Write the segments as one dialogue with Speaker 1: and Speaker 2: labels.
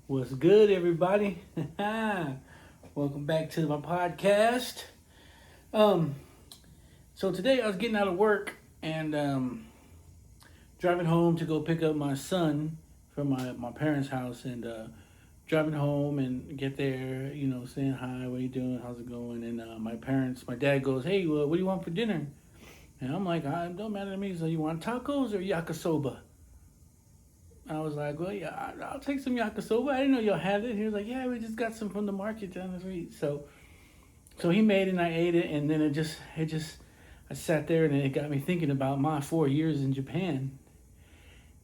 Speaker 1: What's good, everybody? Welcome back to my podcast. Um, so today I was getting out of work and driving home to go pick up my son from my parents' house, and driving home and get there, saying hi, what are you doing, how's it going? And my dad goes, hey, what do you want for dinner? And I'm like, it don't matter to me. So you want tacos or yakisoba? I was like, well, yeah, I'll take some yakisoba. I didn't know y'all had it. He was like, yeah, we just got some from the market down the street. So he made it and I ate it, and then I sat there and it got me thinking about my 4 years in Japan.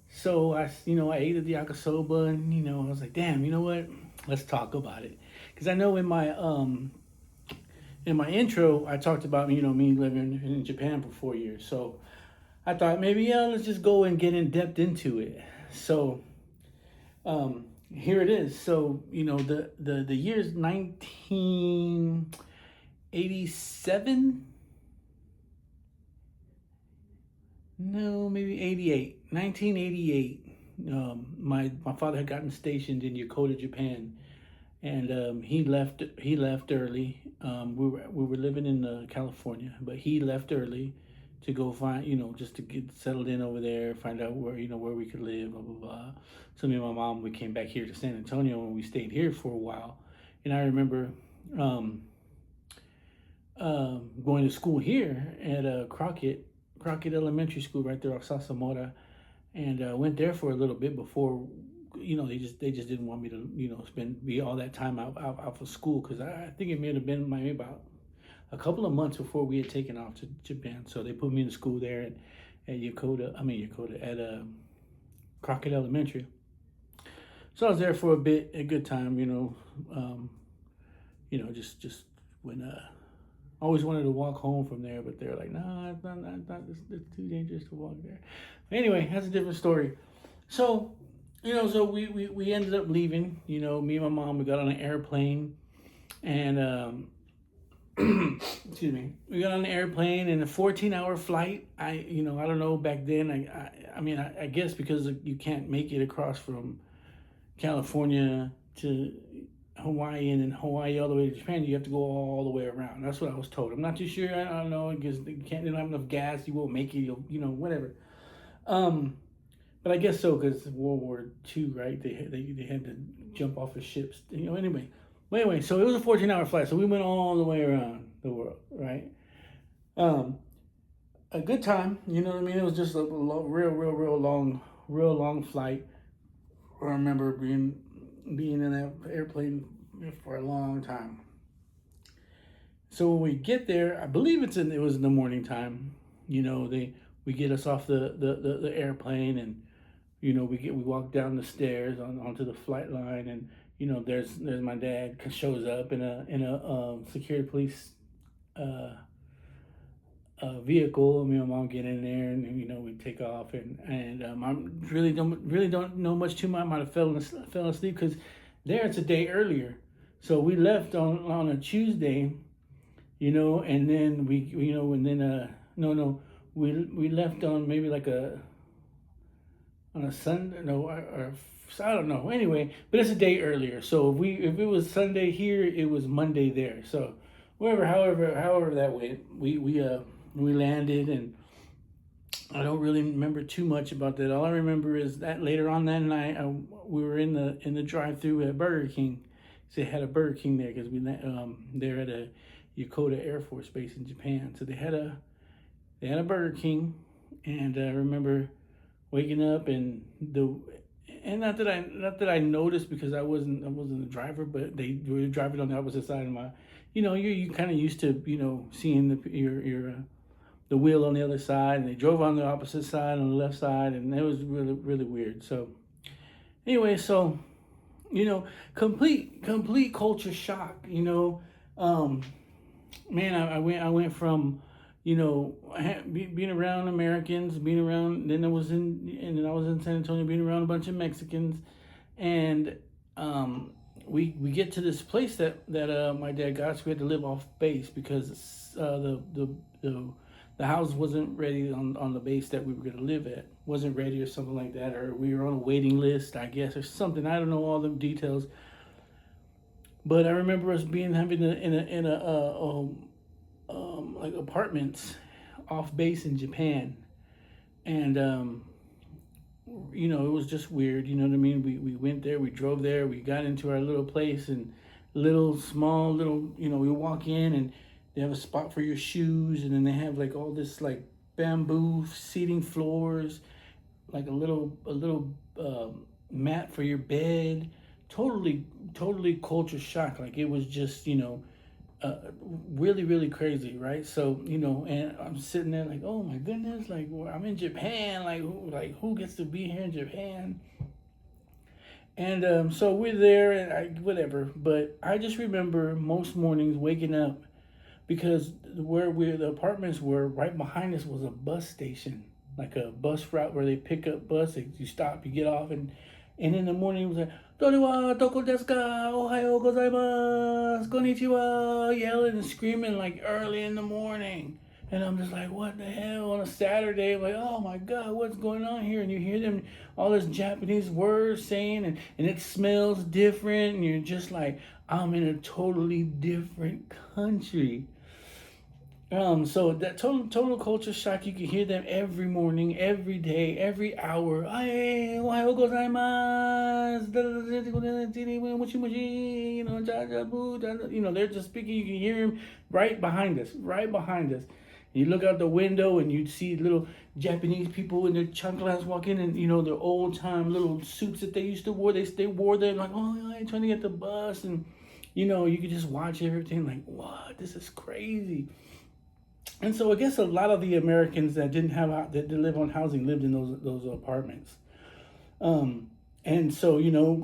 Speaker 1: So I ate the yakisoba, and I was like, damn, you know what? Let's talk about it, because I know in my intro I talked about me living in Japan for 4 years. So I thought maybe let's just go and get in depth into it. So here it is. So the year's 1987. No, maybe 88. 1988. My father had gotten stationed in Yakota, Japan, and he left early. We were living in California, but he left early to go find, just to get settled in over there, find out where we could live, blah blah blah. So me and my mom, we came back here to San Antonio, and we stayed here for a while. And I remember going to school here at Crockett Elementary School right there off Sasamora, and went there for a little bit before they just didn't want me to be all that time out of school, because I think it may have been maybe about a couple of months before we had taken off to Japan. So they put me in school there at Crockett Elementary. So I was there for a good time. Just when I always wanted to walk home from there, but they're like, nah, it's not it's too dangerous to walk there. But anyway, that's a different story. So so we ended up leaving. Me and my mom, we got on an airplane, and excuse me, we got on the airplane in a 14-hour flight. I don't know, back then, I guess because you can't make it across from California to Hawaii, and then Hawaii all the way to Japan, you have to go all the way around. That's what I was told. I'm not too sure. I don't know, because they don't have enough gas. You won't make it. Whatever. But I guess so, because World War II, right? They had to jump off of ships. Anyway, so it was a 14-hour flight. So we went all the way around the world, right? A good time. You know what I mean? It was just a real long flight. I remember being in that airplane for a long time. So when we get there, I believe it was in the morning time. We get us off the airplane, and we walk down the stairs onto the flight line, and there's my dad shows up in a security police vehicle. Me and my mom get in there, and we take off, and I really don't know much too much. I might have fell asleep, because there it's a day earlier. So we left on a Tuesday, and then we left on maybe like on a Sunday, no, or I don't know. Anyway, but it's a day earlier. So if it was Sunday here, it was Monday there. So however that went, we landed, and I don't really remember too much about that. All I remember is that later on that night, we were in the drive-through at Burger King. So they had a Burger King there, because they're at a Yakota Air Force Base in Japan. So they had a Burger King, and I remember waking up, and not that I noticed, because I wasn't the driver, but they were driving on the opposite side of my, you kind of used to seeing the wheel on the other side, and they drove on the opposite side, on the left side, and it was really, really weird. So anyway, complete culture shock. Man, I went from being around Americans, then I was in San Antonio, being around a bunch of Mexicans, and we get to this place that my dad got us. We had to live off base, because the the house wasn't ready on the base that we were going to live at. Wasn't ready or something like that, or we were on a waiting list, I guess, or something. I don't know all the details, but I remember us being having like apartments off base in Japan, and it was just weird. You know what I mean? We went there, we drove there, we got into our little place, and little small little, we walk in and they have a spot for your shoes, and then they have like all this like bamboo seating floors, like a little mat for your bed. Totally culture shock. Like it was just uh, really really crazy, right? So and I'm sitting there like, oh my goodness, like I'm in Japan, like who gets to be here in Japan? And so we're there, and whatever. But I just remember most mornings waking up because the apartments were right behind us was a bus station, like a bus route where they pick up bus. You stop, you get off, and in the morning it was like "Toriwa toko desu ka? Ohayo gozaimasu, konnichiwa," yelling and screaming like early in the morning. And I'm just like, what the hell on a Saturday? I'm like, oh my God, what's going on here? And you hear them, all this Japanese words saying, and it smells different. And you're just like, I'm in a totally different country. So that total culture shock, you can hear them every morning, every day, every hour. Ay, ohayo gozaimasu. Mochi mochi. They're just speaking. You can hear them right behind us, right behind us. You look out the window and you see little Japanese people in their chanclas walking in, their old time little suits that they used to wear. They wore them like, oh, I'm trying to get the bus, and you could just watch everything like, what? This is crazy. And so I guess a lot of the Americans that didn't have that live on housing lived in those apartments. And so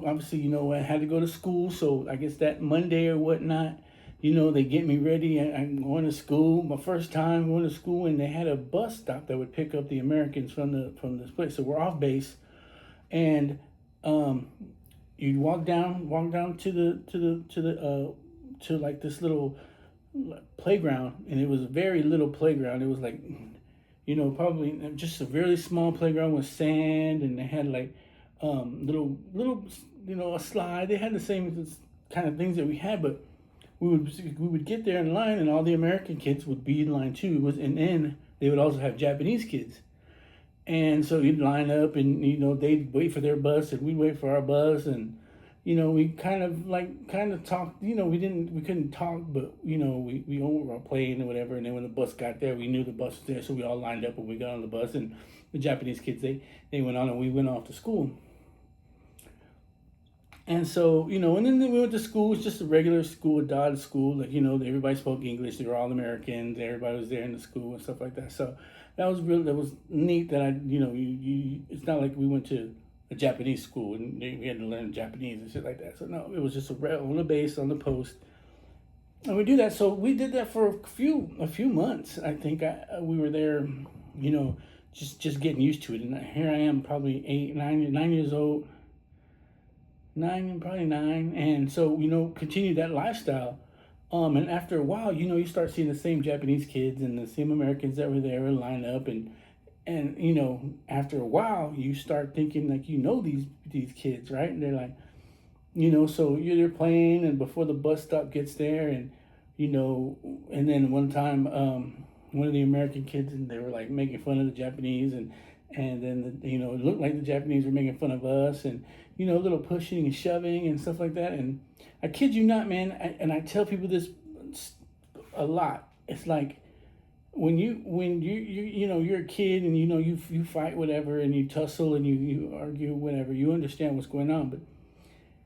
Speaker 1: obviously I had to go to school. So I guess that Monday or whatnot, they get me ready, and I'm going to school. My first time going to school, and they had a bus stop that would pick up the Americans from this place. So we're off base, and you walk down to like this little playground, and it was a very little playground. It was like, probably just a really small playground with sand, and they had like little a slide. They had the same kind of things that we had, but we would get there in line, and all the American kids would be in line too. And then they would also have Japanese kids, and so you'd line up, and they'd wait for their bus, and we'd wait for our bus, and we kind of talked. We couldn't talk, but we all were playing or whatever. And then when the bus got there, we knew the bus was there, so we all lined up and we got on the bus. And the Japanese kids, they went on, and we went off to school. And so and then we went to school. It's just a regular school, a Dodge school. Like everybody spoke English. They were all Americans. Everybody was there in the school and stuff like that. So that was neat. That it's not like we went to a Japanese school and we had to learn Japanese and shit like that. So no, it was just on the base, on the post, and we do that. So we did that for a few months. I think we were there, just getting used to it. And here I am, probably 9 years old, probably 9, and so continue that lifestyle. And after a while, you start seeing the same Japanese kids and the same Americans that were there line up, and after a while you start thinking like these kids, right? And they're like, so you're playing, and before the bus stop gets there, and and then one time one of the American kids, and they were like making fun of the Japanese, and then it looked like the Japanese were making fun of us, and a little pushing and shoving and stuff like that. And I kid you not, man, and I tell people this a lot. It's like when you're a kid, and you fight whatever, and you tussle and you argue whatever, you understand what's going on. But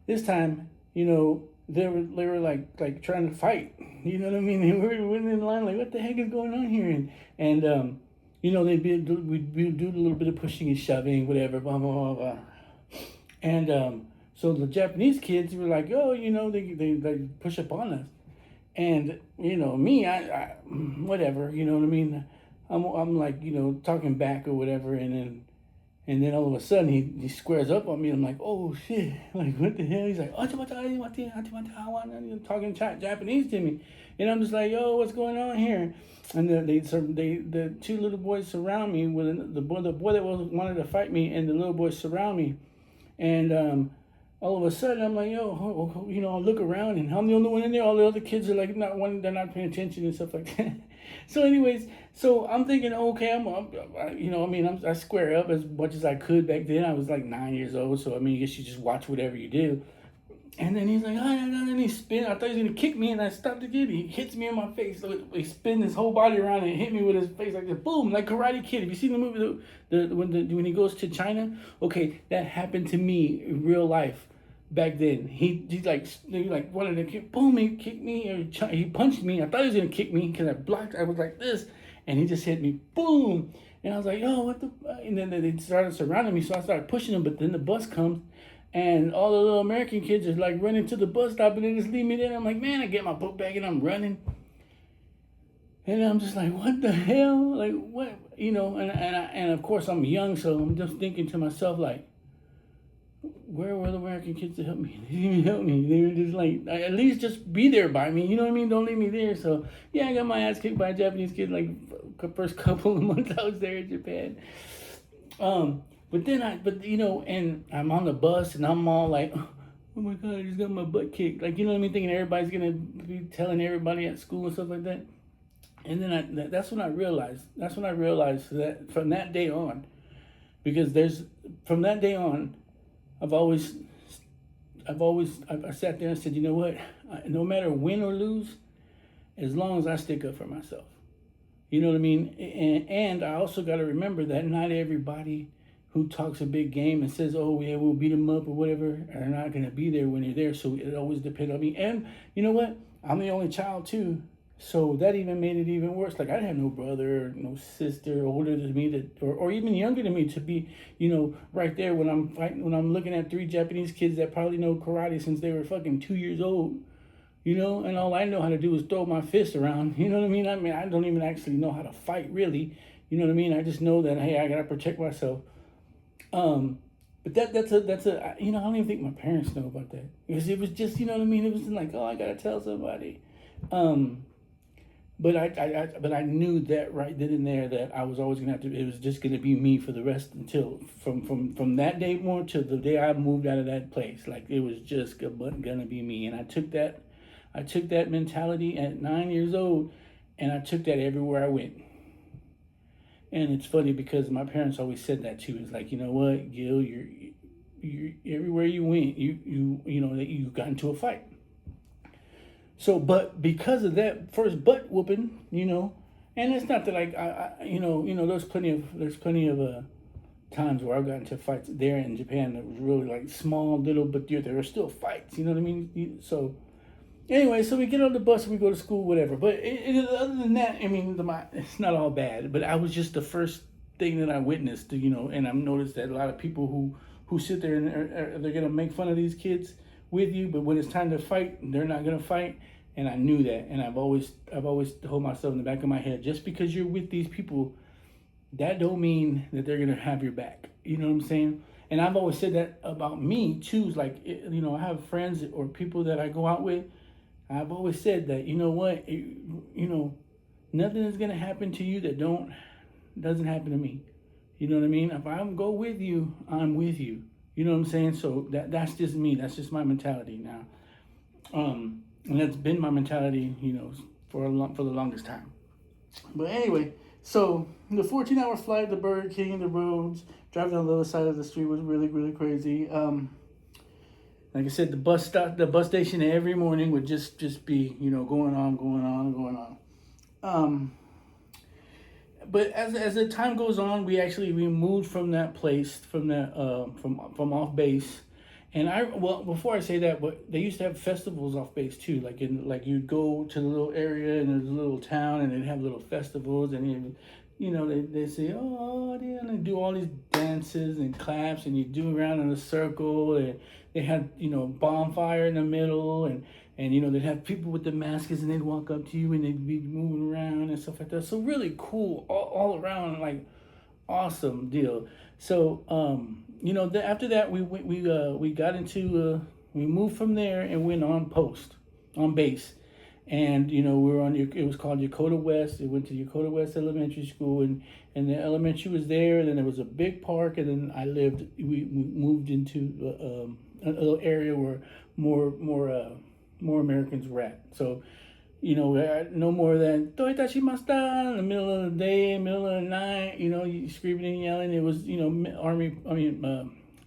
Speaker 1: this time, they were like trying to fight. You know what I mean? They were in line like, what the heck is going on here? And we'd do a little bit of pushing and shoving, whatever, blah blah blah blah. And so the Japanese kids were like, oh, they push up on us. And me, I whatever, what I mean. I'm like talking back or whatever, and And then all of a sudden he squares up on me. I'm like, oh shit! Like what the hell? He's like, talking Japanese to me, and I'm just like, yo, what's going on here? And the two little boys surround me with the boy that wanted to fight me, and the little boys surround me, and all of a sudden I'm like, yo, I look around and I'm the only one in there. All the other kids are like they're not paying attention and stuff like that. So, anyways, so I'm thinking, okay, I square up as much as I could back then. I was like 9 years old, so I mean, I guess you just watch whatever you do. And then he's like, and he spin. I thought he was gonna kick me, and I stopped again. He hits me in my face. So he spins his whole body around and hit me with his face like this. Boom, like Karate Kid. Have you seen the movie when he goes to China? Okay, that happened to me in real life back then. He wanted to kick. Boom, he kicked me or he punched me. I thought he was gonna kick me because I blocked. I was like this, and he just hit me. Boom, and I was like, yo, what the? And then they started surrounding me, so I started pushing them. But then the bus comes. And all the little American kids are like running to the bus stop and they just leave me there. I'm like, man, I get my book bag and I'm running. And I'm just like, what the hell? Like, what? And of course I'm young, so I'm just thinking to myself, like, where were the American kids to help me? They didn't even help me. They were just like, at least just be there by me. You know what I mean? Don't leave me there. So, yeah, I got my ass kicked by a Japanese kid like first couple of months I was there in Japan. And I'm on the bus and I'm all like, oh my God, I just got my butt kicked. Like, you know what I mean? Thinking everybody's going to be telling everybody at school and stuff like that. And then that's when I realized that from that day on, because from that day on, I sat there and said, you know what? No matter win or lose, as long as I stick up for myself. You know what I mean? And I also got to remember that not everybody who talks a big game and says, oh, yeah, we'll beat them up or whatever, are not going to be there when you're there. So it always depends on me. And you know what? I'm the only child, too. So that even made it even worse. Like, I didn't have no brother or no sister older than me or even younger than me to be, right there when I'm fighting, when I'm looking at 3 Japanese kids that probably know karate since they were fucking 2 years old. And all I know how to do is throw my fist around. You know what I mean? I don't even actually know how to fight, really. You know what I mean? I just know that, hey, I got to protect myself. But that's a I don't even think my parents know about that because it was just, you know what I mean? It was like, oh, I gotta tell somebody. But I knew that right then and there that I was always gonna have to. It was just gonna be me for the rest until from that day more till the day I moved out of that place. Like it was just gonna be me, and I took that mentality at 9 years old, and I took that everywhere I went. And it's funny because my parents always said that too. It's like, you know what, Gil, you're everywhere you went, you got into a fight. So, but because of that first butt whooping, and it's not that there's plenty of times where I've gotten into fights there in Japan that was really like small, little, but there were still fights. You know what I mean? So. Anyway, so we get on the bus and we go to school, whatever. But other than that, I mean, it's not all bad. But I was just the first thing that I witnessed, and I've noticed that a lot of people who sit there and they're going to make fun of these kids with you, but when it's time to fight, they're not going to fight. And I knew that. And I've always told myself in the back of my head, just because you're with these people, that don't mean that they're going to have your back. You know what I'm saying? And I've always said that about me, too. Like, I have friends or people that I go out with. I've always said that, you know what, nothing is going to happen to you that doesn't happen to me. You know what I mean? If I go with you, I'm with you. You know what I'm saying? So that's just me. That's just my mentality now. And that's been my mentality, for the longest time. But anyway, so the 14-hour flight, the Burger King, the roads, driving on the other side of the street was really, really crazy. Like I said, the bus station every morning would just be, going on. But as the time goes on, we moved from that place, from off base. And before I say that, but they used to have festivals off base too. Like you'd go to the little area and there's a little town and they'd have little festivals and they say, oh, yeah, and they do all these dances and claps and you do around in a circle and they had, bonfire in the middle and they'd have people with the masks and they'd walk up to you and they'd be moving around and stuff like that. So really cool, all around, like awesome deal. So after that we got into we moved from there and went on base, and we were on it was called Yakota West. It went to Yakota West Elementary School, and the elementary was there. And then there was a big park, and then we moved into a little area where more Americans were at. So no more than "Toitashimasta" in the middle of the day, middle of the night. You screaming and yelling. It was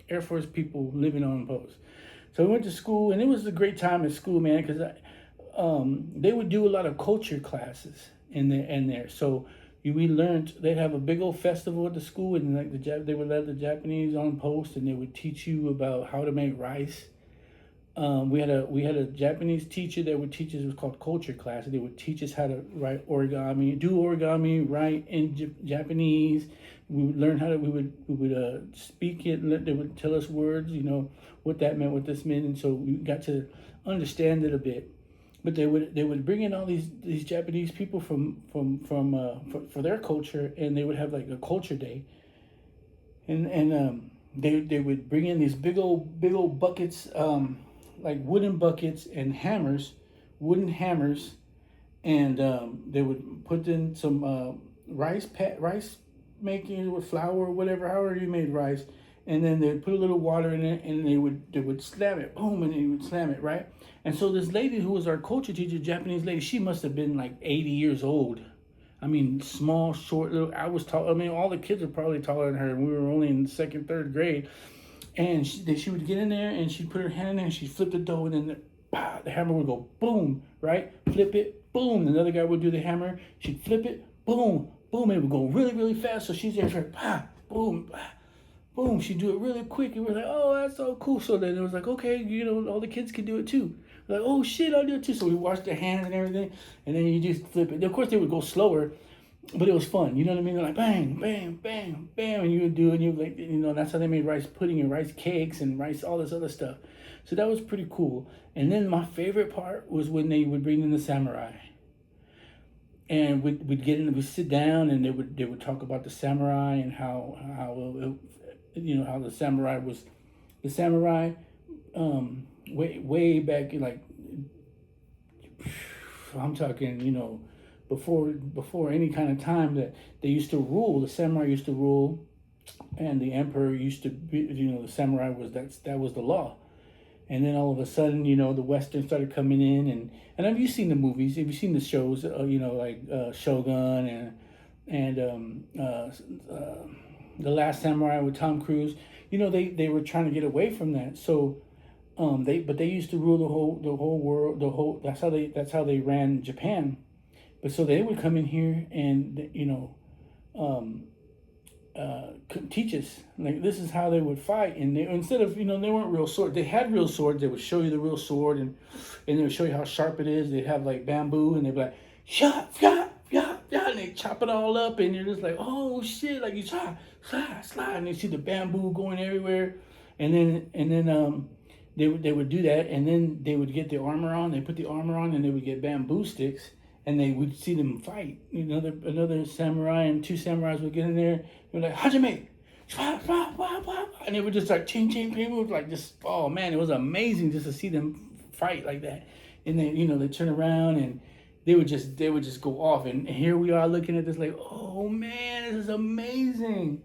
Speaker 1: Air Force people living on post. So we went to school, and it was a great time at school, man, because they would do a lot of culture classes in there. So we learned they'd have a big old festival at the school, and like they would let the Japanese on post, and they would teach you about how to make rice. We had a Japanese teacher that would teach us. It was called culture class. They would teach us how to do origami, write in Japanese. We would learn how to. We would speak it. And they would tell us words. What that meant, what this meant, and so we got to understand it a bit. But they would bring in all these Japanese people for their culture, and they would have like a culture day, and they would bring in these big old buckets. Like wooden buckets and wooden hammers, and they would put in some rice making with flour or whatever, however you made rice, and then they'd put a little water in it, and they would slam it, boom, and they would slam it, right? And so this lady who was our culture teacher, Japanese lady, she must have been like 80 years old. I mean, small, short, little. I was tall. I mean, all the kids were probably taller than her, and we were only in second, third grade. And she would get in there, and she'd put her hand in there, and she'd flip the dough, and then the hammer would go boom, right? Flip it, boom. Another guy would do the hammer. She'd flip it, boom, boom, and it would go really, really fast. So she's there, boom, boom. She'd do it really quick, and we're like, oh, that's so cool. So then it was like, okay, all the kids could do it too. We're like, oh shit, I'll do it too. So we washed their hands and everything, and then you just flip it. Of course, they would go slower, but it was fun. You know what I mean? They're like bang, bang, bang, bang, and you would do it, and you like, that's how they made rice pudding and rice cakes and rice, all this other stuff. So that was pretty cool. And then my favorite part was when they would bring in the samurai, and we'd get in, we'd sit down, and they would talk about the samurai and how the samurai, way back, like, I'm talking, before any kind of time, that they used to rule. The samurai used to rule, and the emperor used to be. The samurai that was the law. And then all of a sudden, the Western started coming in, and have you seen the movies? Have you seen the shows? Like Shogun and The Last Samurai with Tom Cruise. They were trying to get away from that. So they used to rule the whole world. That's how they ran Japan. But so they would come in here and teach us, like, this is how they would fight. And instead of they weren't real swords. They had real swords. They would show you the real sword, and they would show you how sharp it is. They'd have like bamboo, and they'd be like, shot, yeah, yeah, yeah, and they chop it all up, and you're just like, oh shit, like you slide, and you see the bamboo going everywhere, and then they would do that, and then they would get the armor on. They put the armor on, and they would get bamboo sticks, and they would see them fight. Another samurai and two samurais would get in there. They were like, Hajime! And they would just like ching ching. People would like just, oh man, it was amazing just to see them fight like that. And then they turn around, and they would just go off. And here we are looking at this like, oh man, this is amazing.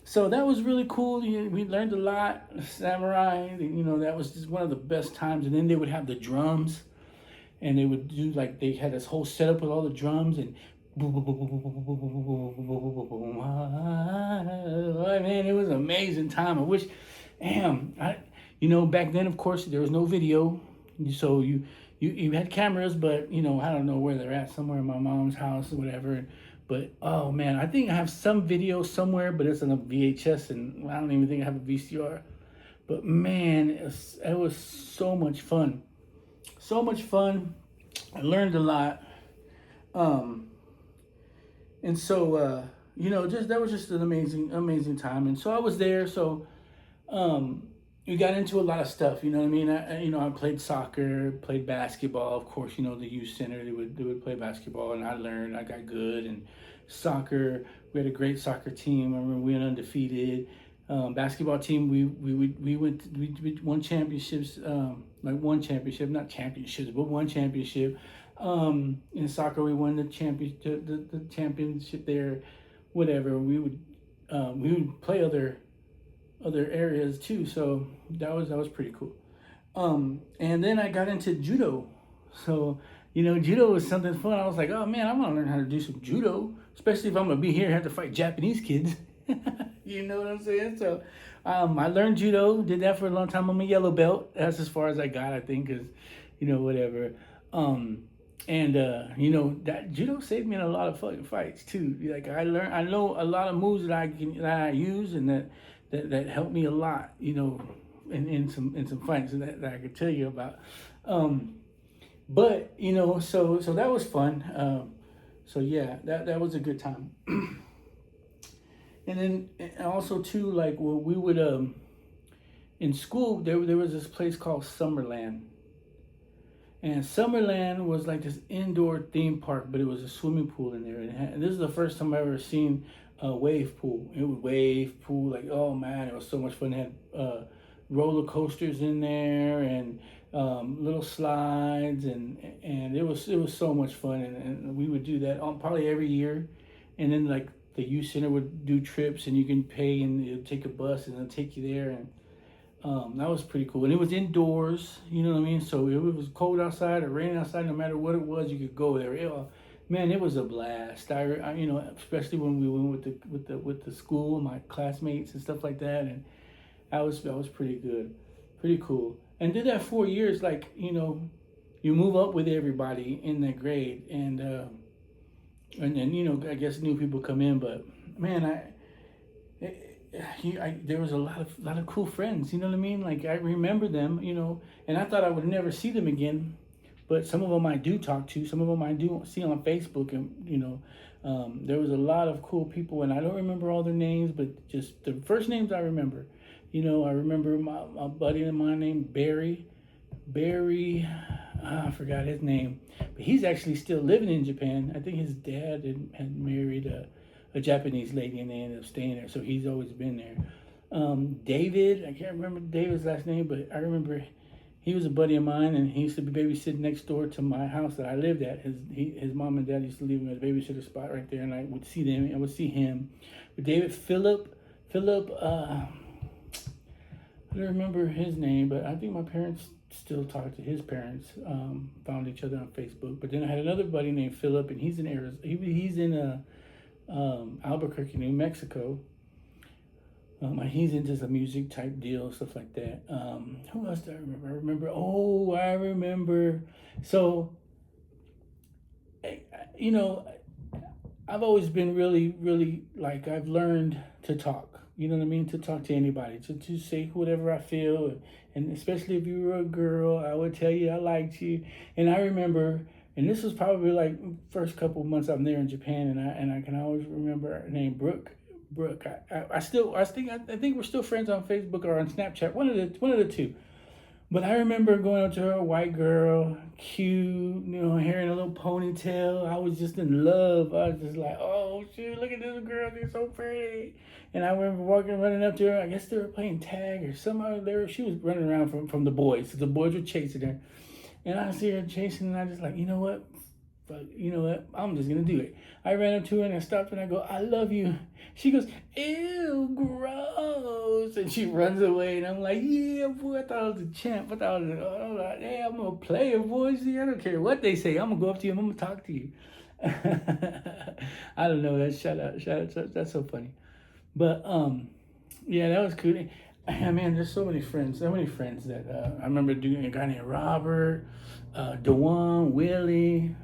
Speaker 1: So that was really cool. We learned a lot. Samurai, that was just one of the best times. And then they would have the drums, and they would do, like, they had this whole setup with all the drums, and man, it was an amazing time. I wish, back then, of course, there was no video, so you had cameras, but I don't know where they're at, somewhere in my mom's house or whatever. But oh man, I think I have some video somewhere, but it's on a VHS, and I don't even think I have a VCR. But man, it was so much fun. So much fun. I learned a lot. And so that was just an amazing time. And so I was there. So we got into a lot of stuff. You know what I mean? I played soccer, played basketball. Of course, the youth center, they would play basketball, and I learned. I got good, and Soccer, we had a great soccer team. I remember we went undefeated. Basketball team, we won championships, like one championship, not championships, but one championship. In soccer, we won the championship there. Whatever, we would play other areas too. So that was pretty cool. And then I got into judo. So, judo was something fun. I was like, oh man, I want to learn how to do some judo, especially if I'm gonna be here and have to fight Japanese kids. You know what I'm saying? So, I learned judo. Did that for a long time. I'm a yellow belt. That's as far as I got, I think, because, whatever. And that judo saved me in a lot of fucking fights too. Like I know a lot of moves that I use, and that helped me a lot. In some fights that I could tell you about. But so that was fun. So yeah, that was a good time. And then also too, like, we would in school there was this place called Summerland. And Summerland was like this indoor theme park, but it was a swimming pool in there. And this is the first time I ever seen a wave pool. It was wave pool, like, oh man, it was so much fun. It had roller coasters in there, and little slides, and it was so much fun. And we would do that probably every year. And then like the youth center would do trips, and you can pay, and it'll take a bus, and it'll take you there. And that was pretty cool. And it was indoors, you know what I mean? So if it was cold outside or raining outside, no matter what it was, you could go there. Man, it was a blast. I especially when we went with the school, my classmates and stuff like that, and that was pretty good, pretty cool. And did that 4 years. Like, you move up with everybody in that grade, and then I guess new people come in, but man, there was a lot of cool friends. You know what I mean? Like, I remember them. And I thought I would never see them again, but some of them I do talk to. Some of them I do see on Facebook, and there was a lot of cool people, and I don't remember all their names, but just the first names I remember. I remember my buddy of mine named Barry. I forgot his name, but he's actually still living in Japan. I think his dad had married a Japanese lady, and they ended up staying there, so he's always been there. David, I can't remember David's last name, but I remember he was a buddy of mine, and he used to be babysitting next door to my house that I lived at. His mom and dad used to leave him at a babysitter spot right there, and I would see them. I would see him. But David, Philip, I don't remember his name, but I think my parents still talk to his parents. Found each other on Facebook. But then I had another buddy named Philip, and he's in Arizona. He's in Albuquerque, New Mexico. He's into some music type deal, stuff like that. Who else do I remember? I remember. So, I've always been really, really, like, I've learned to talk. You know what I mean? To talk to anybody, to say whatever I feel, and especially if you were a girl, I would tell you I liked you. And I remember, and this was probably like first couple months I'm there in Japan, and I can always remember her name, Brooke. I think we're still friends on Facebook or on Snapchat, one of the two. But I remember going up to her, a white girl, cute, hair in a little ponytail. I was just in love. I was just like, oh shoot, look at this girl, she's so pretty. And I remember running up to her. I guess they were playing tag or somehow she was running around from the boys. So the boys were chasing her. And I see her chasing, and I just like, you know what? I'm just gonna do it. I ran up to her and I stopped and I go, I love you. She goes, ew, gross. And she runs away, and I'm like, yeah, boy, I thought I was a champ. I thought I was like, hey, I'm a player, boy. See, I don't care what they say. I'm gonna go up to you and I'm gonna talk to you. I don't know. Shout out. That's so funny. But yeah, that was cool. Man, there's so many friends that I remember doing. A guy named Robert, Dewan, Willie.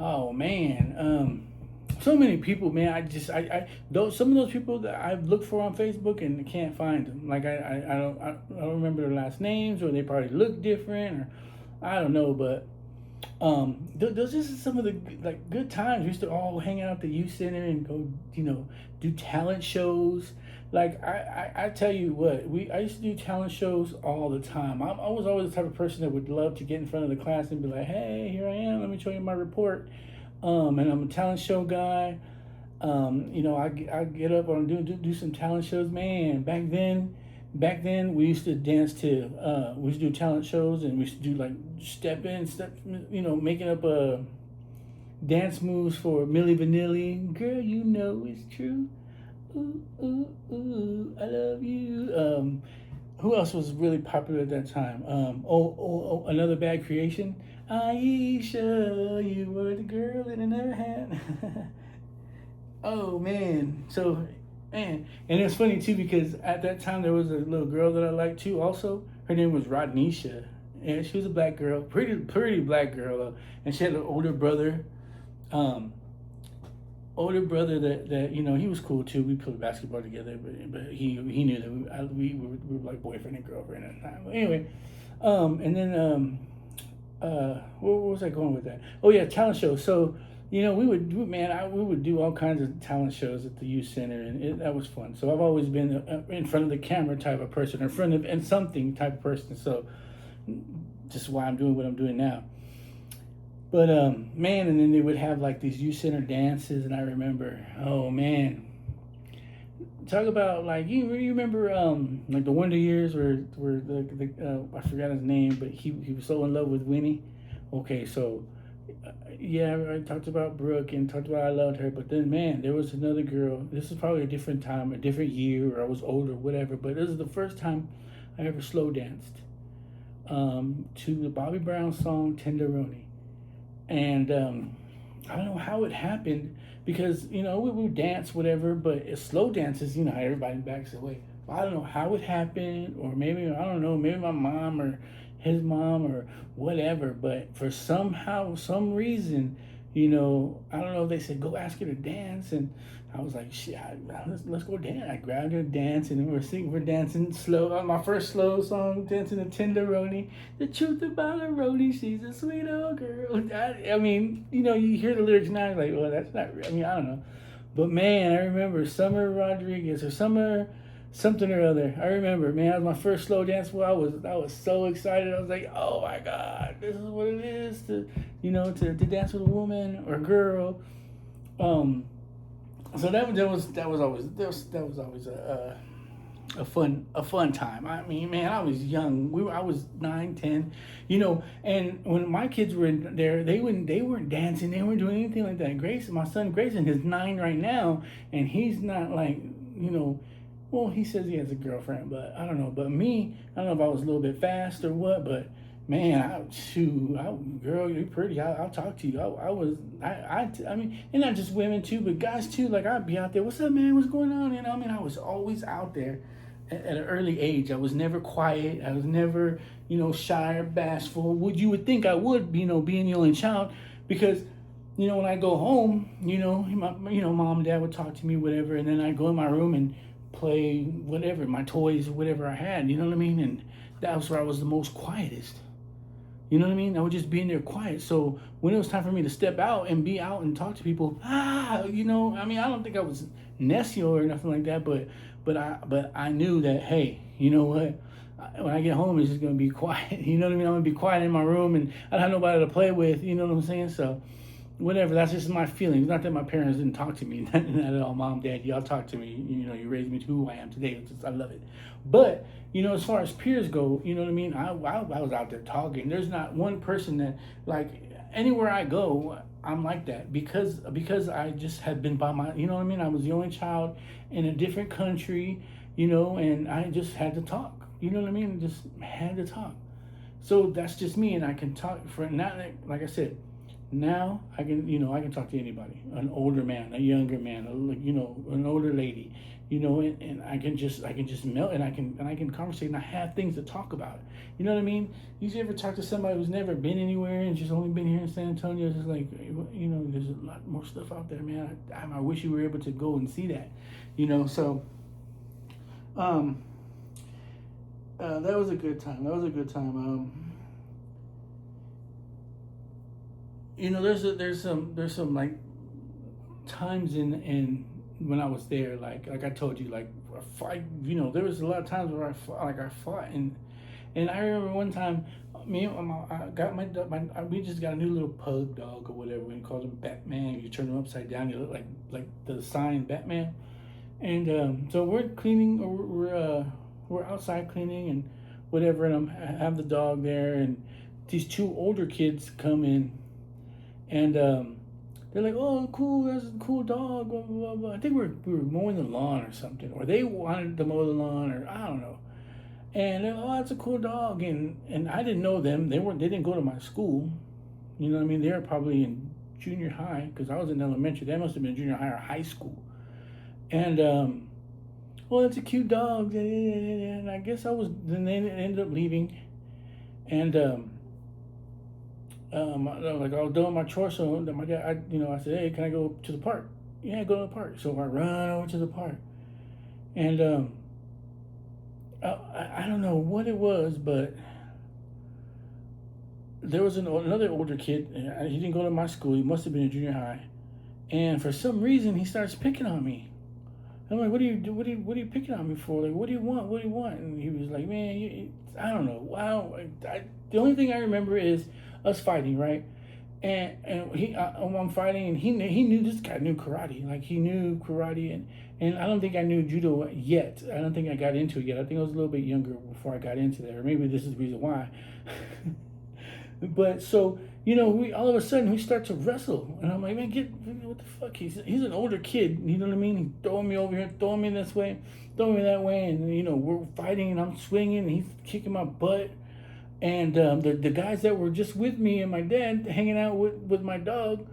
Speaker 1: Oh man, so many people, man. Some of those people that I've looked for on Facebook and can't find them. Like I don't remember their last names, or they probably look different, or I don't know. But those are some of the good times. We used to all hang out at the youth center and go, do talent shows. Like I tell you what, I used to do talent shows all the time. I was always the type of person that would love to get in front of the class and be like, hey, here I am, let me show you my report. And I'm a talent show guy. I get up and do some talent shows. Man, back then we used to dance to we used to do talent shows, and we used to do like step, making up dance moves for Milli Vanilli. Girl, you know it's true. Ooh, ooh, ooh, I love you. Who else was really popular at that time? Another Bad Creation. Aisha, you were the girl in another hand. Oh man, so man, and it's funny too because at that time there was a little girl that I liked too. Also, her name was Rodnisha, and she was a black girl, pretty black girl, and she had an um, older brother that he was cool too. We played basketball together, but he knew that we were like boyfriend and girlfriend at the time. But anyway, and then where was I going with that? Oh yeah, talent show. So we would do all kinds of talent shows at the youth center, and that was fun. So I've always been in front of the camera type of person, or in front of and something type of person. So just why I'm doing what I'm doing now. But man, and then they would have like these youth center dances, and I remember, oh man, talk about like you remember like the Wonder Years where the I forgot his name, but he was so in love with Winnie. Okay, so yeah, I talked about Brooke and talked about I loved her, but then man, there was another girl. This is probably a different time, a different year, or I was older, whatever. But this is the first time I ever slow danced to the Bobby Brown song "Tenderoni," and I don't know how it happened because we would dance whatever, but it's slow dances, how everybody backs away. I don't know how it happened, or maybe I don't know, maybe my mom or his mom or whatever, but for some reason, I don't know if they said go ask her to dance, and I was like, shit, let's go dance. I grabbed her, dance, and we're dancing slow. My first slow song, dancing to Tenderoni. The truth about a Roni, she's a sweet old girl. I mean, you hear the lyrics now, you're like, well, that's not. I mean, I don't know, but man, I remember Summer Rodriguez or Summer something or other. I remember, man, that was my first slow dance. Well, I was so excited. I was like, oh my god, this is what it is to dance with a woman or a girl. So that was always a fun time. I mean, man, I was young. I was 9, 10, and when my kids were in there, they weren't dancing, they weren't doing anything like that. My son Grayson is 9 right now, and he's not like, well, he says he has a girlfriend, but I don't know. But me, I don't know if I was a little bit fast or what, but man, girl, you're pretty. I'll talk to you. I mean, and not just women too, but guys too. Like I'd be out there. What's up, man? What's going on? I mean, I was always out there at an early age. I was never quiet. I was never, shy or bashful. You would think I would, being the only child, because when I go home, mom and dad would talk to me, whatever, and then I'd go in my room and play whatever, my toys or whatever I had, you know what I mean? And that was where I was the most quietest. You know what I mean? I would just be in there quiet. So when it was time for me to step out and be out and talk to people, I mean, I don't think I was necio or nothing like that, but I knew that, hey, you know what? When I get home, it's just gonna be quiet. You know what I mean? I'm gonna be quiet in my room, and I don't have nobody to play with. You know what I'm saying? So whatever, that's just my feelings. Not that my parents didn't talk to me, not at all. Mom, dad, y'all talk to me. You raised me to who I am today. I love it. But as far as peers go, you know what I mean. I was out there talking. There's not one person that, like, anywhere I go, I'm like that because I just had been by my. You know what I mean. I was the only child in a different country. And I just had to talk. You know what I mean. Just had to talk. So that's just me, and I can talk for not like I said. Now I can talk to anybody, an older man, a younger man, an older lady, and I can just melt, and I can conversate, and I have things to talk about. You know what I mean? You ever talk to somebody who's never been anywhere and just only been here in San Antonio? It's just like, there's a lot more stuff out there, man. I wish you were able to go and see that, So, that was a good time. There's some like times in when I was there, like I told you, like I fight. There was a lot of times where I fought, And I remember one time, me and I got we just got a new little pug dog or whatever. We called him Batman. You turn him upside down, you look like the sign Batman. And so we're cleaning, or we're outside cleaning and whatever, and I have the dog there, and these two older kids come in, and they're like, "Oh, cool, that's a cool dog." Blah, blah, blah. I think we were mowing the lawn or something, or they wanted to mow the lawn, or I don't know. And they're like, "Oh, that's a cool dog," and I didn't know them. They didn't go to my school. You know what I mean? They were probably in junior high because I was in elementary. They must have been junior high or high school. And well, it's a cute dog. And I guess I was. Then they ended up leaving, and like I was doing my chores, so my dad, I said, "Hey, can I go to the park?" Yeah, go to the park. So I run over to the park, and I don't know what it was, but there was another older kid. He didn't go to my school. He must have been in junior high, and for some reason he starts picking on me. I'm like, what do you do? What are you picking on me for? Like, what do you want? What do you want? And he was like, man, I don't know. Wow. The only thing I remember is us fighting, right? And I'm fighting, and he knew this guy knew karate. Like he knew karate, and I don't think I knew judo yet. I don't think I got into it yet. I think I was a little bit younger before I got into that, or maybe this is the reason why. But so we all of a sudden we start to wrestle, and I'm like, man, what the fuck? He's an older kid, you know what I mean? He's throwing me over here, throwing me this way, throwing me that way, and we're fighting, and I'm swinging, and he's kicking my butt, and the guys that were just with me and my dad hanging out with my dog,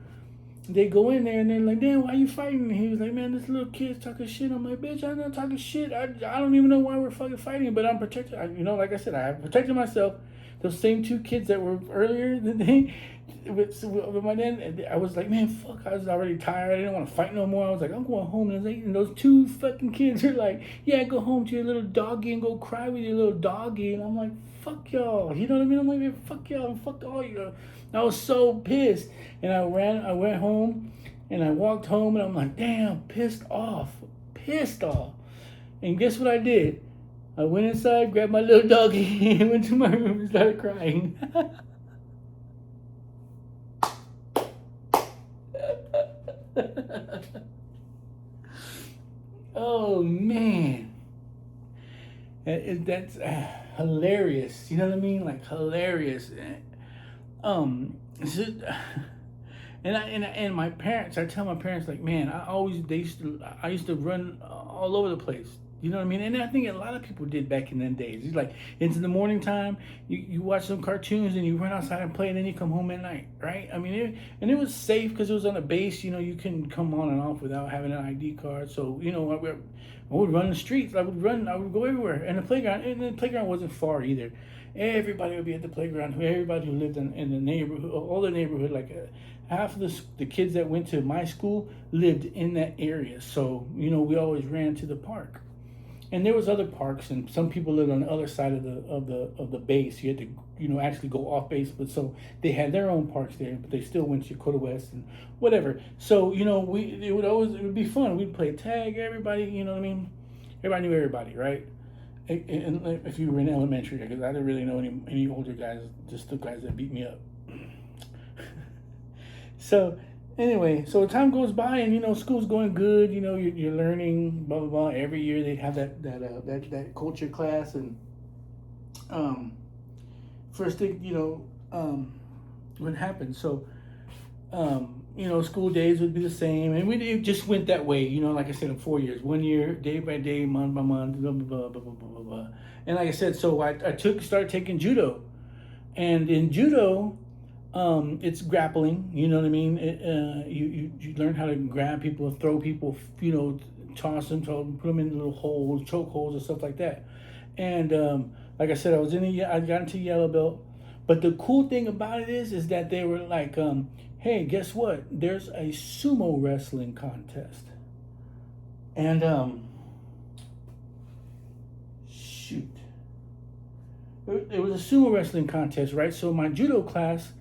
Speaker 1: they go in there and they're like, damn, why are you fighting? And he was like, man, this little kid's talking shit. I'm like, bitch, I'm not talking shit. I don't even know why we're fucking fighting, but I'm protected. Like I said, I have protected myself. Those same two kids that were earlier with my dad, I was like, man, fuck, I was already tired. I didn't want to fight no more. I was like, I'm going home. And those two fucking kids are like, yeah, go home to your little doggy and go cry with your little doggy. And I'm like, fuck y'all. You know what I mean? I'm like, man, fuck y'all and fuck all you. I was so pissed. And I went home and I walked home and I'm like, damn, pissed off. And guess what I did? I went inside, grabbed my little doggy, and went to my room and started crying. Oh man, that's hilarious. You know what I mean? Like hilarious. So, and my parents, I tell my parents, like, man, I used to run all over the place. You know what I mean? And I think a lot of people did back in them days. It's like into the morning time, you watch some cartoons and you run outside and play, and then you come home at night, right? I mean, it was safe because it was on a base. You couldn't come on and off without having an ID card. So I would run the streets. I would go everywhere. And the playground wasn't far either. Everybody would be at the playground. Everybody who lived in the neighborhood, all the neighborhood, like half of the kids that went to my school lived in that area. So we always ran to the park. And there was other parks, and some people lived on the other side of the base. You had to actually go off base, but so they had their own parks there, but they still went to Yakota West and whatever. So it would be fun. We'd play tag. Everybody, you know what I mean? Everybody knew everybody, right? And if you were in elementary, because I didn't really know any older guys, just the guys that beat me up. So anyway, so time goes by, and school's going good. You're learning, blah blah blah. Every year they have that culture class, and first thing what happened. So school days would be the same, and it just went that way. Like I said, in 4 years, 1 year, day by day, month by month, blah blah blah blah blah blah blah. And like I said, so I started taking judo, and in judo, it's grappling. You know what I mean? You learn how to grab people, throw people, toss them, put them in little holes, choke holes, and stuff like that. And like I said, I got into yellow belt. But the cool thing about it is that they were like, hey, guess what? There's a sumo wrestling contest. And shoot, it was a sumo wrestling contest, right? So my judo class,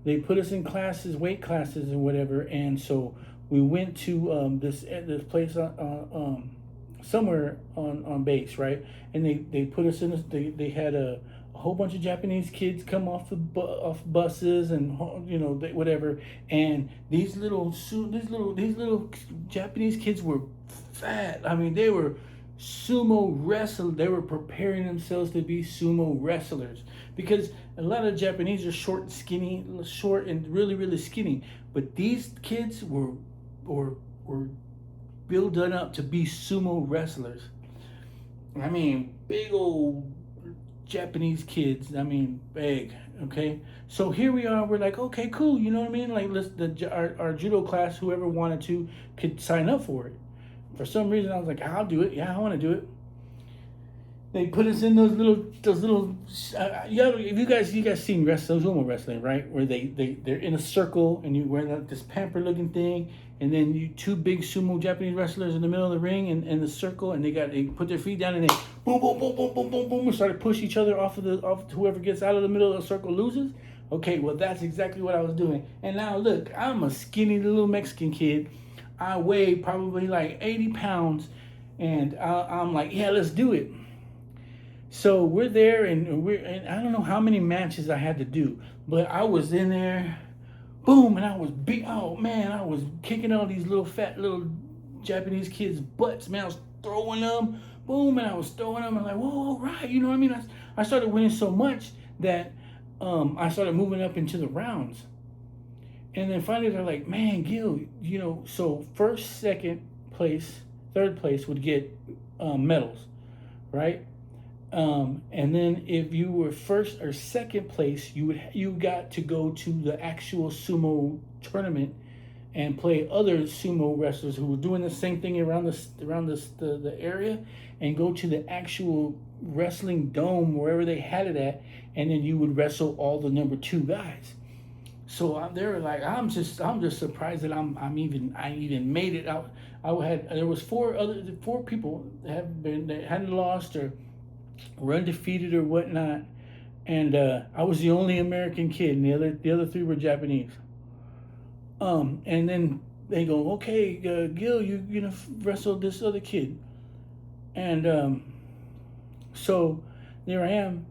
Speaker 1: they put us in classes, weight classes and whatever, and so we went to this place somewhere on base, right? And they put us in. They had a a whole bunch of Japanese kids come off off buses and whatever, and these little Japanese kids were fat. I mean, they were sumo wrestlers. They were preparing themselves to be sumo wrestlers because a lot of Japanese are short and skinny, short and really really skinny. But these kids were building up to be sumo wrestlers. I mean, big old Japanese kids. I mean, big. Okay, so here we are. We're like, okay, cool. You know what I mean? Like, our judo class, whoever wanted to, could sign up for it. For some reason, I was like, I'll do it. Yeah, I want to do it. They put us in those little. You guys seen sumo wrestling, right? Where they're in a circle and you wear this pamper looking thing, and then you two big sumo Japanese wrestlers in the middle of the ring and the circle, and they put their feet down and they boom boom boom boom boom boom boom and start to push each other off whoever gets out of the middle of the circle loses. Okay, well that's exactly what I was doing. And now look, I'm a skinny little Mexican kid. I weigh probably like 80 pounds, and I'm like, yeah, let's do it. So we're there, and I don't know how many matches I had to do, but I was in there, boom, and I was beat. Oh man, I was kicking all these little fat little Japanese kids' butts. Man, I was throwing them, boom, and I was throwing them, and like, whoa, all right, you know what I mean? I started winning so much that I started moving up into the rounds, and then finally they're like, man, Gil, so first, second place, third place would get medals, right? And then if you were first or second place, you got to go to the actual sumo tournament and play other sumo wrestlers who were doing the same thing around the area, and go to the actual wrestling dome wherever they had it at, and then you would wrestle all the number 2 guys. So they were like, I'm just surprised that I even made it out. There was four people that hadn't lost or were undefeated or whatnot, and I was the only American kid, and the other 3 were Japanese. And then they go, okay, Gil, you're gonna wrestle this other kid, and so there I am.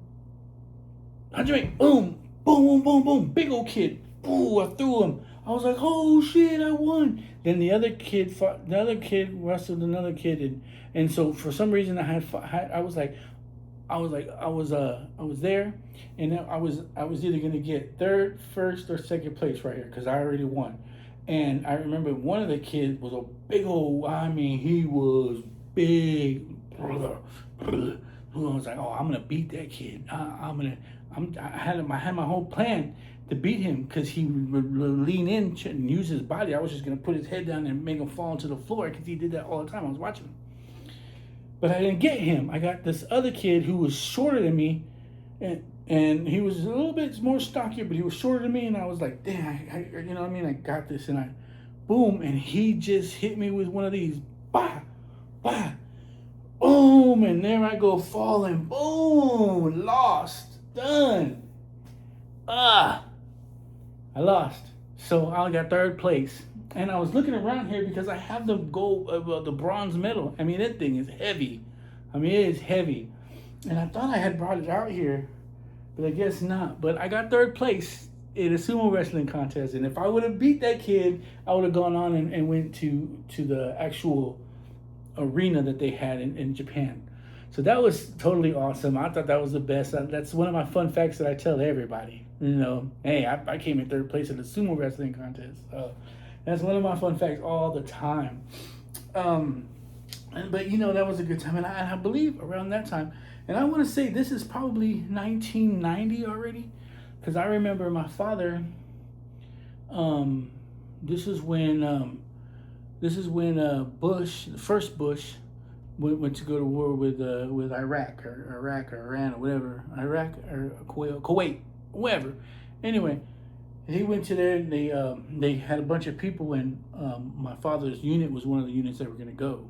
Speaker 1: Hajime, boom, boom, boom, boom, boom, big old kid. Ooh, I threw him. I was like, oh shit, I won. Then the other kid wrestled another kid, and so for some reason I was there, and I was either gonna get third, first, or second place right here because I already won. And I remember one of the kids was a big old. I mean, he was big. I was like, oh, I'm gonna beat that kid. I had my whole plan to beat him because he would lean in and use his body. I was just gonna put his head down and make him fall into the floor because he did that all the time. I was watching him. But I didn't get him. I got this other kid who was shorter than me, and he was a little bit more stockier, but he was shorter than me, and I was like, damn, you know what I mean? I got this, and boom, and he just hit me with one of these, bah, bah, boom, and there I go falling, boom, lost, done. I lost. So I got third place. And I was looking around here because I have the the bronze medal. I mean, that thing is heavy. I mean, it is heavy. And I thought I had brought it out here, but I guess not. But I got third place in a sumo wrestling contest. And if I would have beat that kid, I would have gone on and went to the actual arena that they had in Japan. So that was totally awesome. I thought that was the best. That's one of my fun facts that I tell everybody. Hey, I came in third place in the sumo wrestling contest. That's one of my fun facts all the time. But that was a good time, and I believe around that time, and I want to say this is probably 1990 already, because I remember my father. This is when Bush, the first Bush, went to go to war with Iraq or Iran or whatever, Iraq or Kuwait, whoever. Anyway. He went to there, and they had a bunch of people, and my father's unit was one of the units that were going to go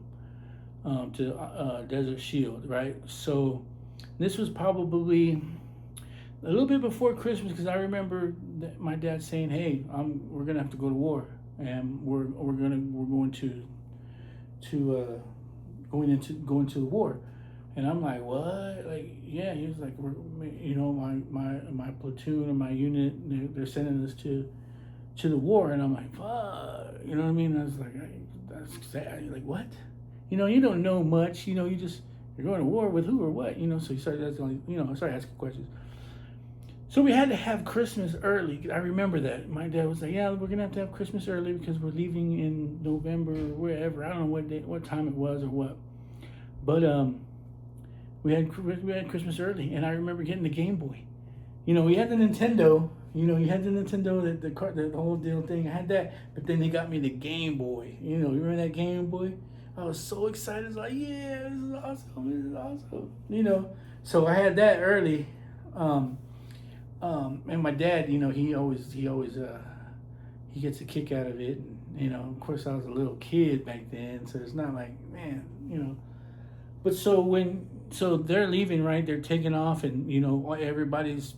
Speaker 1: to Desert Shield, right? So this was probably a little bit before Christmas, because I remember my dad saying, "Hey, we're going to have to go to war, and we're going into the war." And I'm like, what? Like, yeah. He was like, my platoon or my unit, they're sending us to the war. And I'm like, fuck. You know what I mean? I was like, that's sad. You're like, what? You don't know much. You're going to war with who or what? So you started asking, I started asking questions. So we had to have Christmas early. I remember that. My dad was like, yeah, we're going to have Christmas early because we're leaving in November or wherever. I don't know what time it was or what. But we had Christmas early, and I remember getting the Game Boy. We had the Nintendo. You had the Nintendo, the whole deal thing. I had that, but then they got me the Game Boy. You remember that Game Boy? I was so excited. I was like, yeah, this is awesome. This is awesome. So I had that early. And my dad, he gets a kick out of it. And, of course, I was a little kid back then, so it's not like, man. But so they're leaving, right? They're taking off, and everybody's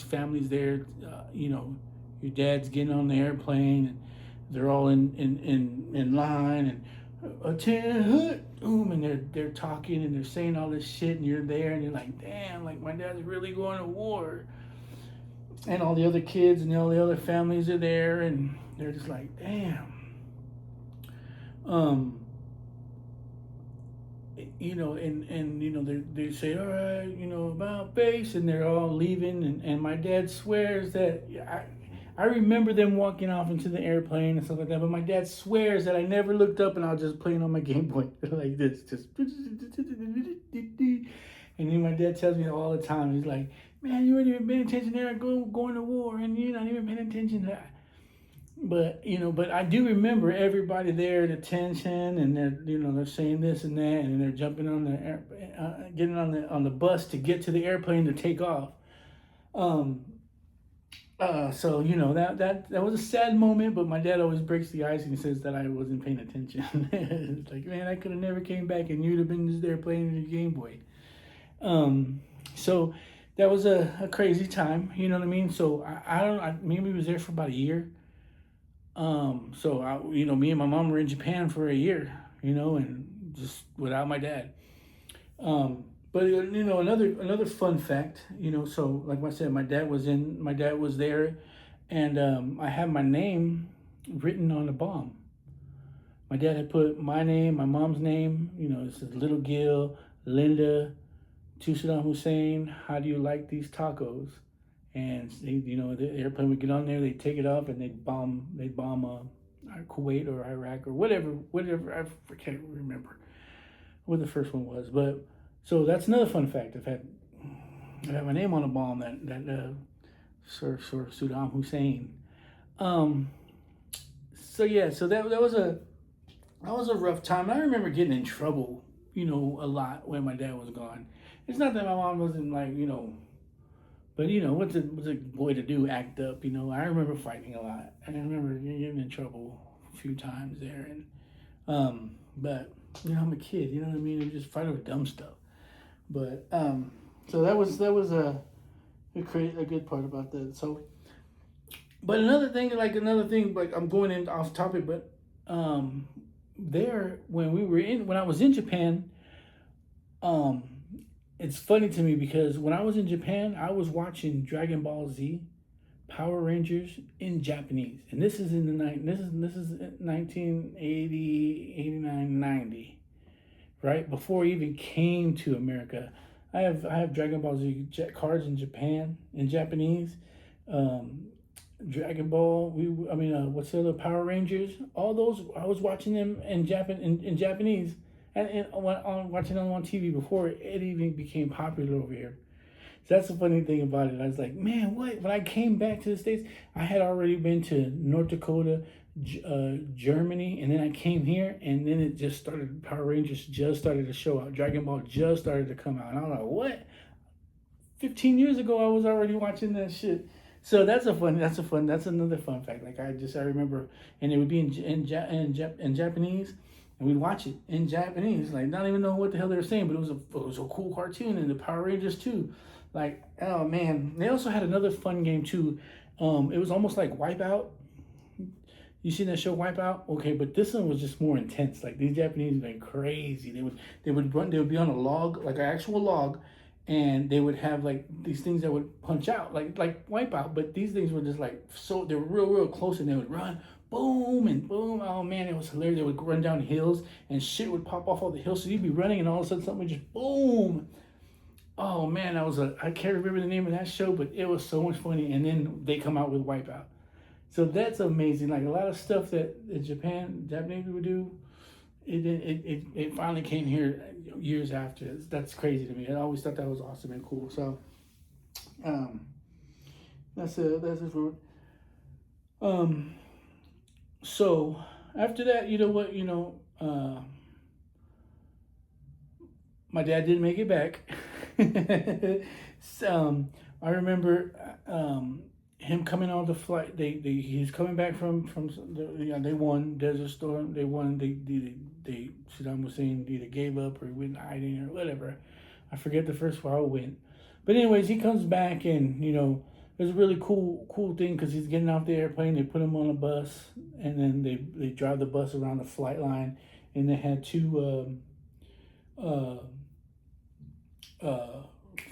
Speaker 1: family's there. Your dad's getting on the airplane, and they're all in line, and attend, boom, and they're talking and they're saying all this shit, and you're there, and you're like, damn, like my dad's really going to war. And all the other kids and all the other families are there, and they're just like, damn. They say, all right, about base, and they're all leaving, and my dad swears that I remember them walking off into the airplane and stuff like that, but my dad swears that I never looked up, and I was just playing on my Game Boy like this, just. And then my dad tells me all the time, he's like, man, you weren't even paying attention there, going to war, and you're not even paying attention to that. But I do remember everybody there, the tension, and they're saying this and that, and they're jumping on getting on the bus to get to the airplane to take off. So that was a sad moment, but my dad always breaks the ice and he says that I wasn't paying attention. It's like, man, I could have never came back, and you'd have been just there playing your Game Boy. So that was a crazy time. You know what I mean? So I maybe was there for about a year. Me and my mom were in Japan for a year, and just without my dad. But another fun fact, so like I said, my dad was there, and I have my name written on the bomb. My dad had put my name, my mom's name, it says Little Gil, Linda, to Saddam Hussein, how do you like these tacos? And the airplane would get on there, they'd take it off, and they'd bomb Kuwait or Iraq or whatever. I can't remember what the first one was. But so that's another fun fact. I had my name on a bomb that Sir Saddam Hussein. So that was a rough time. I remember getting in trouble, a lot when my dad was gone. It's not that my mom wasn't like, but what's a boy to do? Act up, I remember fighting a lot. I remember getting in trouble a few times there, and but I'm a kid. You know what I mean? I just fight over dumb stuff. But so that was a good part about that. So, but another thing, but I'm going in off topic. But there when I was in Japan, it's funny to me because when I was in Japan, I was watching Dragon Ball Z, Power Rangers in Japanese, and this is in the this is 1980, 89, 90, right before it even came to America. I have Dragon Ball Z cards in Japanese. Dragon Ball. What's the other Power Rangers? All those I was watching them in Japanese. And watching them on TV before it even became popular over here. So that's the funny thing about it. I was like, man, what? When I came back to the States, I had already been to North Dakota, Germany, and then I came here, and then it just started. Power Rangers just started to show out. Dragon Ball just started to come out, and I was like, what? 15 years ago, I was already watching that shit. So that's another fun fact. Like I remember, and it would be in Japanese. And we'd watch it in Japanese, like not even know what the hell they were saying, but it was a cool cartoon, and the Power Rangers too. Like, oh man. They also had another fun game too. It was almost like Wipeout. You seen that show Wipeout? Okay, but this one was just more intense. Like these Japanese been crazy. They would run. They would be on a log, like an actual log, and they would have like these things that would punch out, like Wipeout. But these things were just like so they were real close, and they would run, boom and boom. Oh man, it was hilarious. They would run down hills, and shit would pop off all the hills. So you'd be running, and all of a sudden something would just boom. Oh man, I can't remember the name of that show, but it was so much funny. And then they come out with Wipeout. So that's amazing. Like a lot of stuff that Japanese people do, it finally came here years after. That's crazy to me. I always thought that was awesome and cool. So, um, that's it for. Um, so after that, you know what? My dad didn't make it back. So, I remember him coming on the flight. He's coming back from they won Desert Storm. They won. They Saddam Hussein either gave up or went hiding or whatever. I forget the first war went. But anyways, he comes back and it was a really cool thing because he's getting off the airplane. They put him on a bus and then they drive the bus around the flight line, and they had two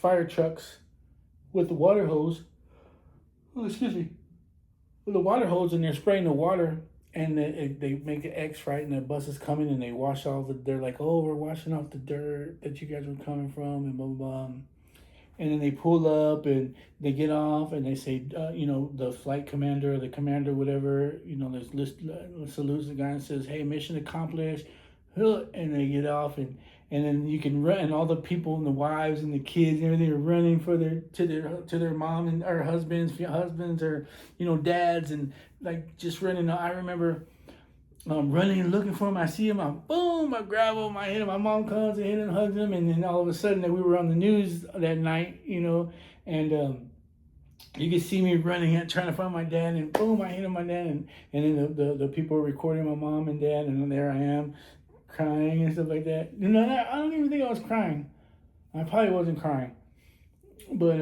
Speaker 1: fire trucks with the water hose. Oh, excuse me. With the water hose, and they're spraying the water, and they make an X, right, and the bus is coming, and they wash all the. They're like, oh, we're washing off the dirt that you guys were coming from, and blah blah blah. And then they pull up and they get off and they say, the flight commander or the commander, whatever, there's salutes the guy and says, hey, mission accomplished. And they get off and then you can run, and all the people and the wives and the kids and everything are running to their mom and or husbands or dads, and like just running. I remember running and looking for him. I see him. I grab him. I hit him. My mom comes and hit him, hugs him, and then all of a sudden that we were on the news that night, and you could see me running and trying to find my dad, and boom, I hit him, my dad, and then the people were recording my mom and dad, and then there I am, crying and stuff like that. I don't even think I was crying. I probably wasn't crying. But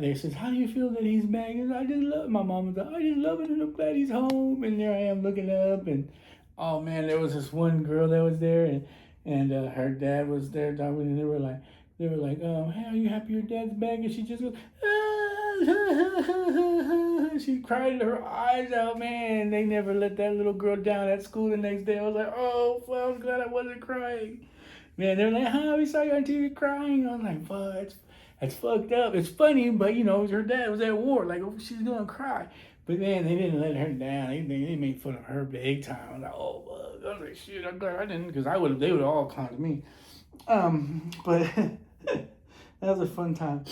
Speaker 1: they says, how do you feel that he's back? And I just love my mom was like, I just love it and I'm glad he's home. And there I am looking up, and oh man, there was this one girl that was there, and her dad was there, and they were like, hey, are you happy your dad's back? And she just goes, she cried her eyes out, man. They never let that little girl down at school the next day. I was like, oh, well, I was glad I wasn't crying. Man, they're like, we saw you on TV crying. I was like, fuck, that's fucked up. It's funny, but her dad was at war. Like, she's gonna cry. But man, they didn't let her down. They made fun of her big time. I was like, oh, fuck. I was like, shit, I'm glad I didn't, because they would have all clowned me. But that was a fun time.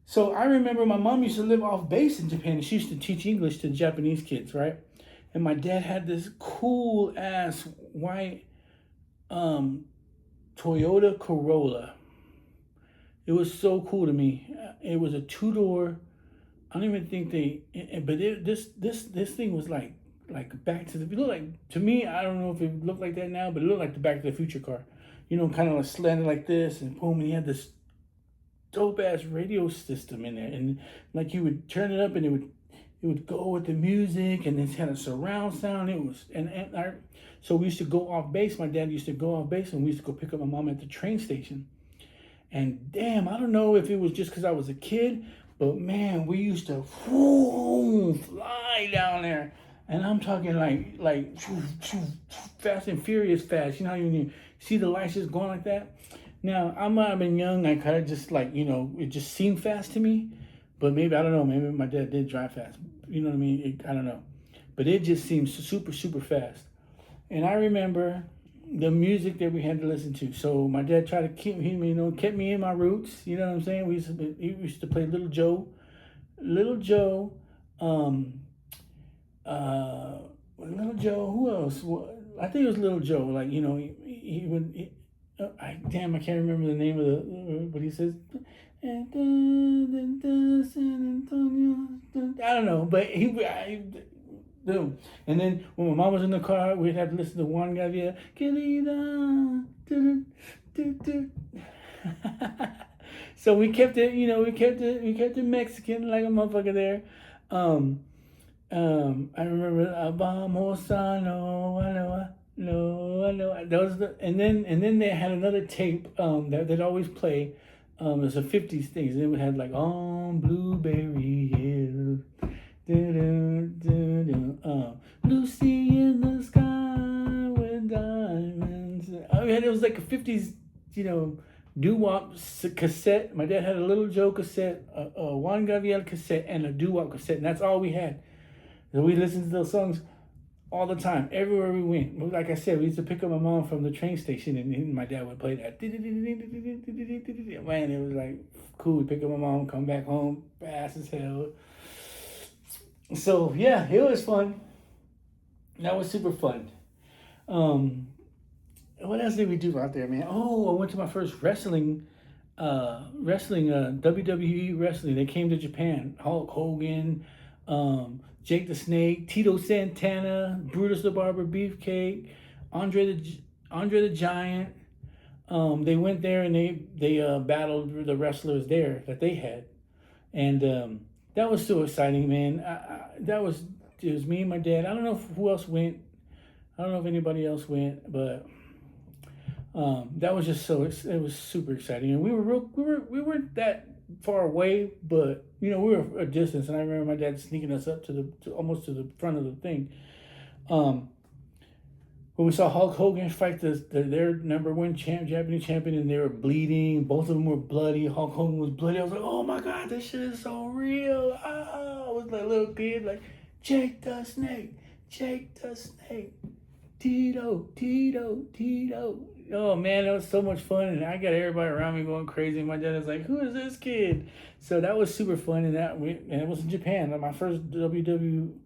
Speaker 1: So I remember my mom used to live off base in Japan, and she used to teach English to Japanese kids, right? And my dad had this cool ass white Toyota Corolla. It was so cool to me. It was a 2-door. I don't even think this thing was like Back to the. It looked like, to me, I don't know if it looked like that now, but it looked like the Back to the Future car. Kind of like slanted like this, and boom, and he had this dope ass radio system in there, and like you would turn it up, and it would go with the music, and it had a surround sound. It was so we used to go off base. My dad used to go off base, and we used to go pick up my mom at the train station. And damn, I don't know if it was just because I was a kid, but man, we used to fly down there. And I'm talking like Fast and Furious fast. You know how you see the lights just going like that? Now, I might have been young. I kind of just it just seemed fast to me. But maybe, I don't know, maybe my dad did drive fast. You know what I mean? I don't know. But it just seemed super, super fast. And I remember the music that we had to listen to. So my dad tried to keep me, kept me in my roots. You know what I'm saying? He used to play Little Joe. Little Joe, who else? I think it was Little Joe. Like, he would, I can't remember the name of what he says. I don't know, but and then when my mom was in the car, we'd have to listen to Juan Gaviria. So we kept it, we kept it Mexican like a motherfucker there. I remember Vamos a no, I know, no, I know. That was and then they had another tape that they'd always play. It's a '50s thing. And it had like on Blueberry Hill, Lucy in the sky with diamonds. I mean, it was like a '50s, you know, doo-wop cassette. My dad had a Little Joe cassette, a Juan Gabriel cassette, and a doo-wop cassette, and that's all we had. So we listened to those songs all the time, everywhere we went. Like I said, we used to pick up my mom from the train station, and my dad would play that. Man, it was like cool. We pick up my mom, come back home, fast as hell. So yeah, it was fun. That was super fun. Um, what else did we do out there, man? Oh, I went to my first WWE wrestling. They came to Japan. Hulk Hogan, Jake the Snake, Tito Santana, Brutus the Barber Beefcake, Andre the Giant. They went there and they battled the wrestlers there that they had, and that was so exciting, man. It was me and my dad. I don't know who else went. I don't know if anybody else went, but that was just it was super exciting, and we weren't that far away, but you know we were a distance, and I remember my dad sneaking us up to almost to the front of the thing. When we saw Hulk Hogan fight their number one Japanese champion, and they were bleeding, both of them were bloody. Hulk Hogan was bloody. I was like, oh my god, this shit is so real. I was like a little kid, like Jake the Snake, Jake the Snake, Tito, Tito, Tito. Oh man, that was so much fun, and I got everybody around me going crazy. My dad was like, "Who is this kid?" So that was super fun, and it was in Japan. Like my first WWF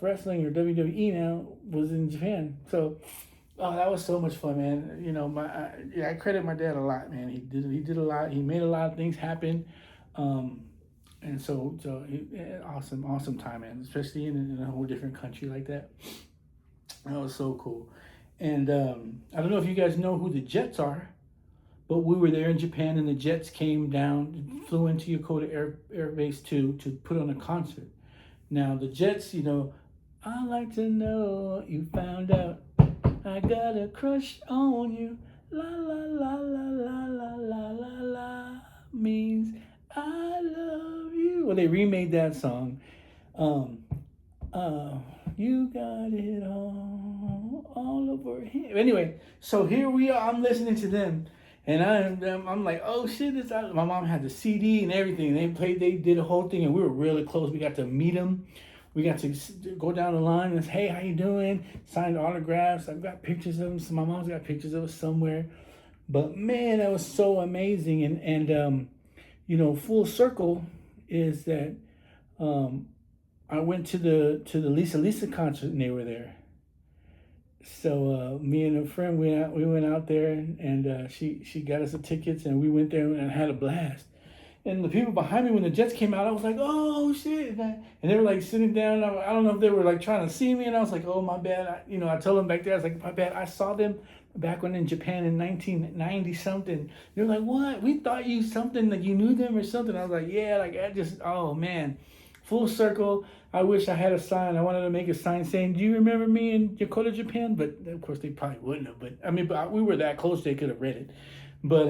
Speaker 1: wrestling or WWE now was in Japan. So, oh, that was so much fun, man. You know, I credit my dad a lot, man. He did a lot. He made a lot of things happen, and awesome time, man. Especially in a whole different country like that. That was so cool. And I don't know if you guys know who the Jets are, but we were there in Japan, and the Jets came down, flew into Yakota Air Base to put on a concert. Now the Jets, you know, I like to know you found out I got a crush on you. La la la la la la la la la means I love you. Well, they remade that song. Um, you got it all over him. Anyway, so here we are. I'm listening to them, and I'm like, oh shit! My mom had the CD and everything. They did a whole thing, and we were really close. We got to meet them. We got to go down the line and say, hey, how you doing? Signed autographs. I've got pictures of them. So my mom's got pictures of us somewhere. But man, that was so amazing. And you know, full circle is that I went to the Lisa concert, and they were there. So me and a friend we went out there, and she got us the tickets, and we went there and had a blast. And the people behind me, when the Jets came out, I was like, oh shit, and they were like sitting down. I don't know if they were like trying to see me, and I was like, oh my bad. I told them back there, I was like, my bad. I saw them back when in Japan in 1990 something. They're like, what? We thought you something, like you knew them or something. I was like, yeah, like I just, oh man, full circle. I wish I had a sign. I wanted to make a sign saying, do you remember me in Yakota, Japan? But of course they probably wouldn't have. But I mean, we were that close, they could have read it. But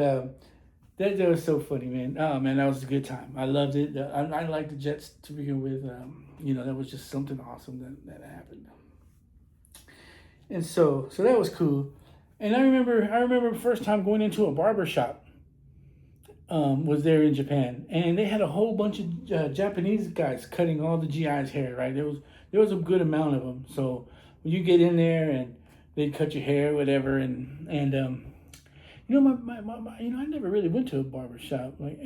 Speaker 1: that was so funny, man. Oh man, that was a good time. I loved it. I liked the Jets to begin with. That was just something awesome that happened. And so that was cool. And I remember the first time going into a barber shop. Was there in Japan, and they had a whole bunch of Japanese guys cutting all the GIs' hair. Right, there was a good amount of them. So when you get in there and they cut your hair, whatever, and I never really went to a barber shop like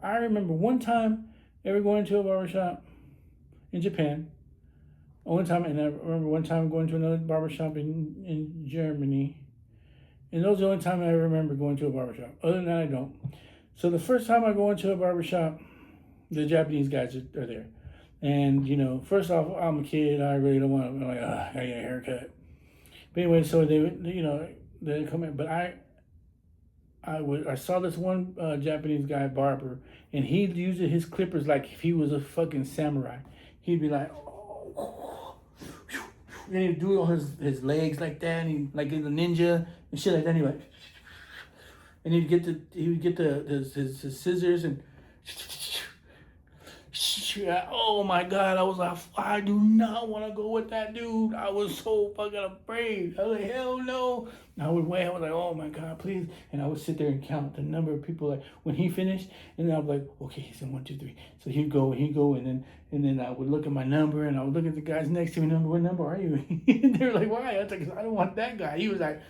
Speaker 1: I remember one time ever going to a barber shop in Japan. One time, and I remember one time going to another barber shop in Germany. And those are the only time I remember going to a barbershop. Other than that, I don't. So the first time I go into a barbershop, the Japanese guys are there. And, first off, I'm a kid. I really don't want to, I get a haircut. But anyway, so they come in. But I saw this one Japanese guy barber, and he used his clippers like if he was a fucking samurai. he'd be like, oh, and he'd do all his legs like that, and he like in the ninja and shit like that. And he like, and he would get his scissors and. Oh my God! I was like, I do not want to go with that dude. I was so fucking afraid. I was like, hell no. And I would wait. I was like, oh my God, please. And I would sit there and count the number of people. Like when he finished, and then I was like, okay, he said 1, 2, 3. So he'd go, and then I would look at my number, and I would look at the guys next to me. What number are you? And they were like, why? I was like, I don't want that guy. He was like,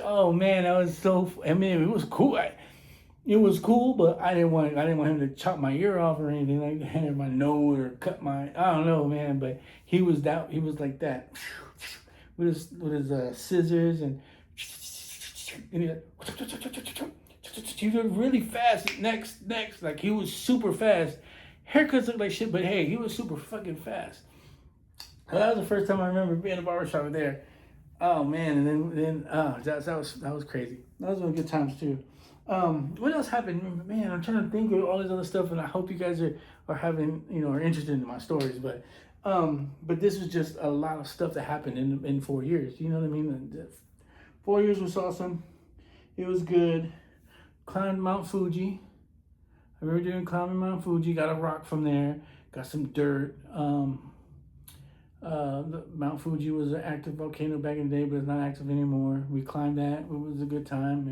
Speaker 1: oh man, that was so. I mean, it was cool. It was cool, but I didn't want him to chop my ear off or anything like that, or my nose, or cut my, I don't know, man. But he was like that, with his scissors, and he was really fast. Next, like he was super fast. Haircuts look like shit, but hey, he was super fucking fast. Well, that was the first time I remember being in a barbershop there. Oh man, and then that was crazy. Those were good times too. What else happened? Man, I'm trying to think of all this other stuff, and I hope you guys are having, are interested in my stories. But this was just a lot of stuff that happened in 4 years. You know what I mean? And 4 years was awesome. It was good. Climbed Mount Fuji. I remember doing climbing Mount Fuji. Got a rock from there. Got some dirt. Mount Fuji was an active volcano back in the day, but it's not active anymore. We climbed that. It was a good time.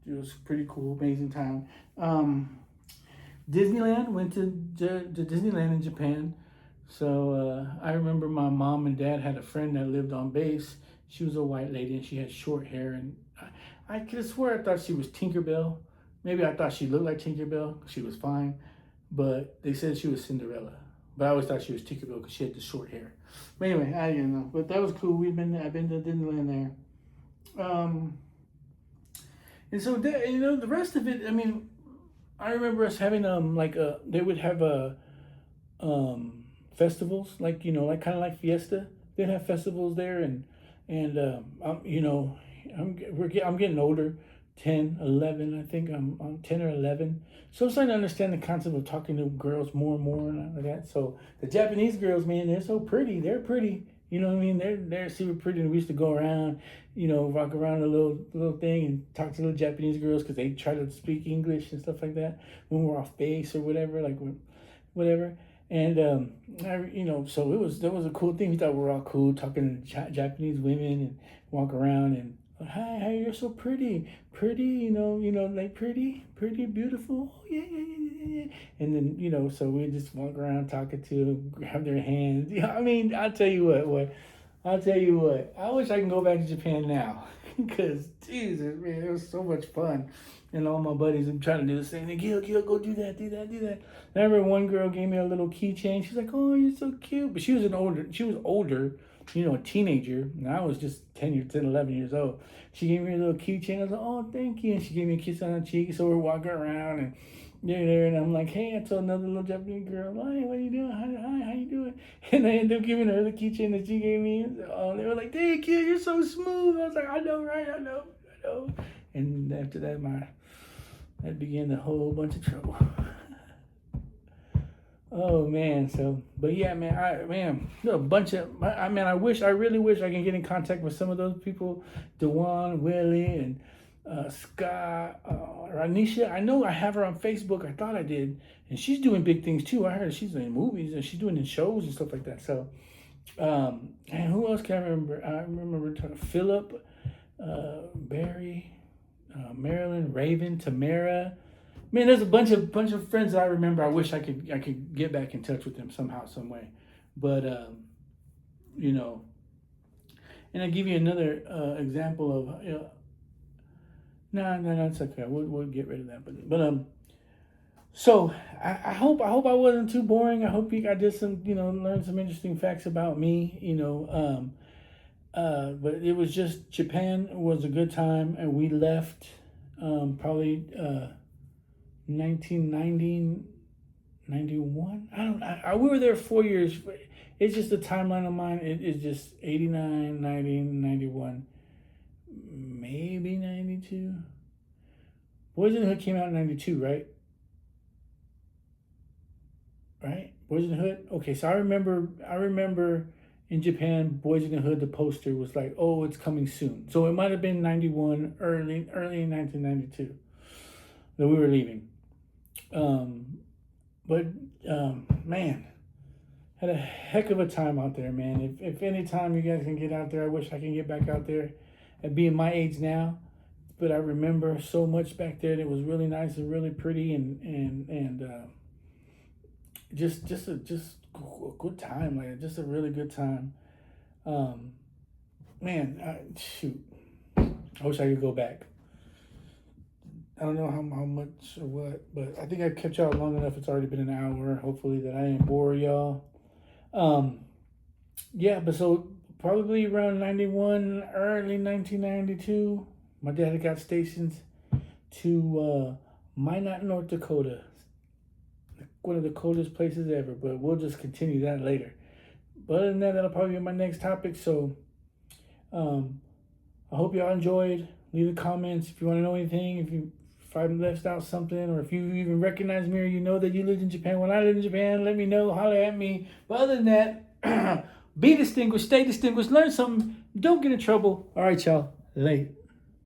Speaker 1: It was pretty cool, amazing time. Disneyland, went to Disneyland in Japan. So I remember my mom and dad had a friend that lived on base. She was a white lady and she had short hair, and I could swear I thought she was Tinkerbell. Maybe I thought she looked like Tinkerbell. She was fine, but they said she was Cinderella. But I always thought she was Tinkerbell because she had the short hair. But anyway, I didn't know. But that was cool. I've been to Disneyland there. And so the rest of it. I mean, I remember us having they would have festivals, like like kind of like Fiesta. They'd have festivals there, and I'm getting older. 10, 11, I think I'm 10 or 11. So I'm starting to understand the concept of talking to girls more and more and like that. So the Japanese girls, man, they're so pretty. They're pretty. You know what I mean? They're super pretty. And we used to go around, walk around a little thing and talk to the Japanese girls because they try to speak English and stuff like that when we're off base or whatever, whatever. And so that was a cool thing. We thought we were all cool talking to Japanese women and walk around and, hi, you're so pretty, like pretty, beautiful. Oh, yeah. And then, so we just walk around talking to them, grab their hands. I mean, I'll tell you what. I wish I can go back to Japan now, because Jesus, man, it was so much fun. And all my buddies are trying to do the same thing. Gil, go do that. And I remember one girl gave me a little keychain. She's like, oh, you're so cute. But she was older, a teenager, and I was just 10, 11 years old. She gave me a little keychain. I was like, oh, thank you. And she gave me a kiss on the cheek. So we're walking around, and they're there, and I'm like, hey, I told another little Japanese girl, hey, what are you doing? Hi, how you doing? And I ended up giving her the keychain that she gave me. Oh, they were like, thank you, you're so smooth. I was like, I know, right? I know. And after that, that began a whole bunch of trouble. Oh man, but yeah, man, a bunch of, I really wish I can get in contact with some of those people, Dewan, Willie, and Scott, Ranisha. I know I have her on Facebook. I thought I did, and she's doing big things too. I heard she's in movies and she's doing in shows and stuff like that. So, and who else can I remember? I remember Philip, Barry, Marilyn, Raven, Tamara. Man, there's a bunch of friends that I remember. I wish I could get back in touch with them somehow, some way. But and I'll give you another example of no, it's okay. We'll get rid of that. But so I hope I wasn't too boring. I hope I did some learn some interesting facts about me. But it was just Japan was a good time, and we left probably 1990, 91. We were there 4 years. It's just the timeline of mine. It's just 89, 90, 91, maybe 92. Boys in the Hood came out in 92, right? Boys in the Hood. Okay, so I remember in Japan, Boys in the Hood. The poster was like, "Oh, it's coming soon." So it might have been 91, early in 1992 that we were leaving. Um, but man, had a heck of a time out there, man. If any time you guys can get out there, I wish I can get back out there at being my age now. But I remember so much back there. It was really nice and really pretty, and just a good time, like just a really good time. Um, man, shoot, I wish I could go back. I don't know how much or what, but I think I've kept y'all long enough. It's already been an hour. Hopefully that I didn't bore y'all. Um, yeah, but so probably around 91, early 1992, my dad had got stationed to Minot, North Dakota. One of the coldest places ever, but we'll just continue that later. But other than that, that'll probably be my next topic. So um, I hope y'all enjoyed. Leave the comments if you want to know anything, if I left out something, or if you even recognize me, or you know that you lived in Japan when I lived in Japan, let me know, holler at me. But other than that, be distinguished, stay distinguished, learn something, don't get in trouble. All right, y'all. Late.